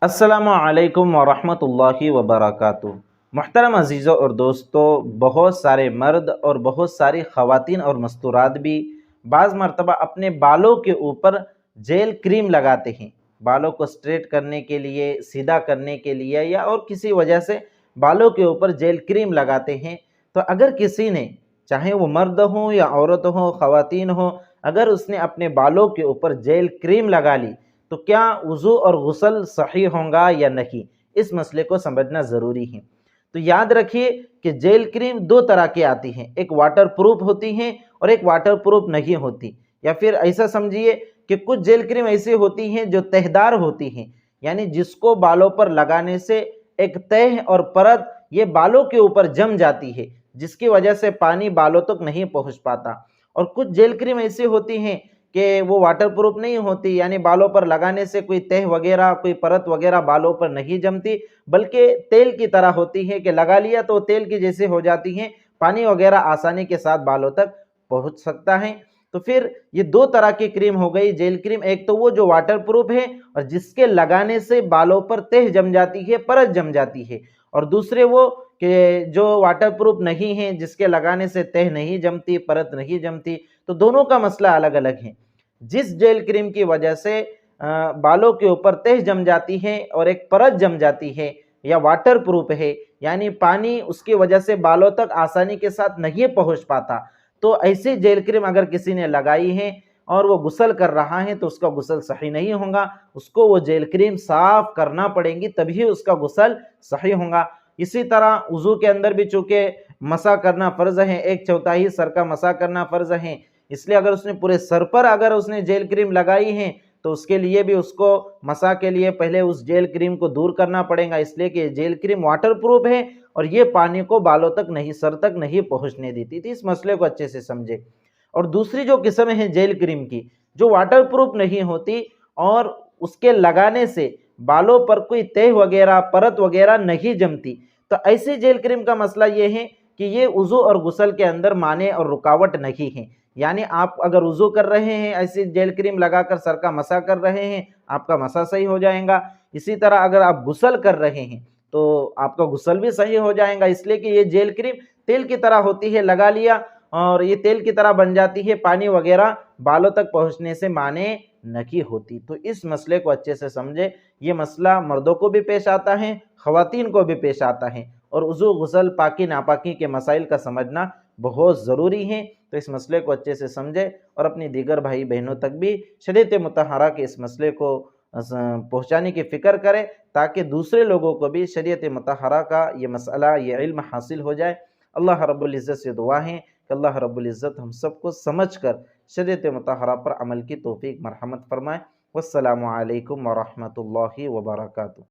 अस्सलामुअलैकुम वरहमतुल्लाहि वबरकातुहू। मुहतरम अज़ीज़ों और दोस्तों, बहुत सारे मर्द और बहुत सारी ख़वातीन और मस्तूरात भी बाज़ मरतबा अपने बालों के ऊपर जेल क्रीम लगाते हैं। बालों को स्ट्रेट करने के लिए, सीधा करने के लिए या और किसी वजह से बालों के ऊपर जेल क्रीम लगाते हैं। तो अगर किसी ने, चाहे वो मर्द हो या औरत हो, ख़वातीन हो, अगर उसने अपने बालों के ऊपर जेल क्रीम लगा ली तो क्या वज़ू और गुस्ल सही होगा या नहीं, इस मसले को समझना ज़रूरी है। तो याद रखिए कि जेल क्रीम दो तरह की आती हैं, एक वाटर प्रूफ होती हैं और एक वाटर प्रूफ नहीं होती। या फिर ऐसा समझिए कि कुछ जेल क्रीम ऐसी होती हैं जो तहदार होती हैं, यानी जिसको बालों पर लगाने से एक तह और परत ये बालों के ऊपर जम जाती है, जिसकी वजह से पानी बालों तक नहीं पहुंच पाता। और कुछ जेल क्रीम ऐसी होती हैं कि वो वाटर प्रूफ नहीं होती, यानी बालों पर लगाने से कोई तह वगैरह, कोई परत वगैरह बालों पर नहीं जमती, बल्कि तेल की तरह होती है कि लगा लिया तो तेल की जैसे हो जाती हैं, पानी वगैरह आसानी के साथ बालों तक पहुंच सकता है। तो फिर ये दो तरह की क्रीम हो गई जेल क्रीम, एक तो वो जो वाटर प्रूफ है और जिसके लगाने से बालों पर तह जम जाती है, परत जम जाती है, और दूसरे वो कि जो वाटर प्रूफ नहीं है, जिसके लगाने से तह नहीं जमती, परत नहीं जमती। तो दोनों का मसला अलग अलग है। जिस जेल क्रीम की वजह से बालों के ऊपर तह जम जाती है और एक परत जम जाती है, या वाटर प्रूफ है, यानी पानी उसकी वजह से बालों तक आसानी के साथ नहीं पहुंच पाता, तो ऐसी जेल क्रीम अगर किसी ने लगाई है और वो गुस्ल कर रहा है तो उसका गुस्ल सही नहीं होगा, उसको वो जेल क्रीम साफ करना पड़ेगी, तभी उसका गुस्ल सही होगा। इसी तरह वज़ू के अंदर भी चूंकि मसा करना फ़र्ज है, 1/4 सर का मसा करना फ़र्ज है, इसलिए अगर उसने पूरे सर पर अगर उसने जेल क्रीम लगाई है तो उसके लिए भी उसको मसा के लिए पहले उस जेल क्रीम को दूर करना पड़ेगा, इसलिए कि जेल क्रीम वाटर प्रूफ है और ये पानी को बालों तक नहीं, सर तक नहीं पहुंचने देती थी। इस मसले को अच्छे से समझे। और दूसरी जो किस्म है जेल क्रीम की, जो वाटर प्रूफ नहीं होती और उसके लगाने से बालों पर कोई तह वगैरह, परत वगैरह नहीं जमती, तो ऐसी जेल क्रीम का मसला ये है कि ये वज़ू और गुस्ल के अंदर माने और रुकावट नहीं है। यानी आप अगर वज़ू कर रहे हैं, ऐसी जेल क्रीम लगाकर सर का मसा कर रहे हैं, आपका मसा सही हो जाएगा। इसी तरह अगर आप गुस्ल कर रहे हैं तो आपका गुस्ल भी सही हो जाएगा, इसलिए कि ये जेल क्रीम तेल की तरह होती है, लगा लिया और ये तेल की तरह बन जाती है, पानी वगैरह बालों तक पहुंचने से माने नहीं होती। तो इस मसले को अच्छे से समझे। ये मसला मर्दों को भी पेश आता है, ख़वातीन को भी पेश आता है, और वज़ू, गुस्ल, पाकी नापाकी के मसाइल का समझना बहुत ज़रूरी है। तो इस मसले को अच्छे से समझे और अपनी दीगर भाई बहनों तक भी शरीयत मुतहरा के इस मसले को पहुँचाने की फ़िक्र करें, ताकि दूसरे लोगों को भी शरीयत मुतहरा का ये मसला, ये इल्म हासिल हो जाए। अल्लाह रब्बुल इज़्ज़त से दुआ है कि अल्लाह रब्बुल इज़्ज़त हम सबको समझकर शरीयत मुतहरा पर अमल की तौफ़ीक मरहमत फ़रमाए। वस्सलामु अलैकुम व रहमतुल्लाहि व बरकातुहू।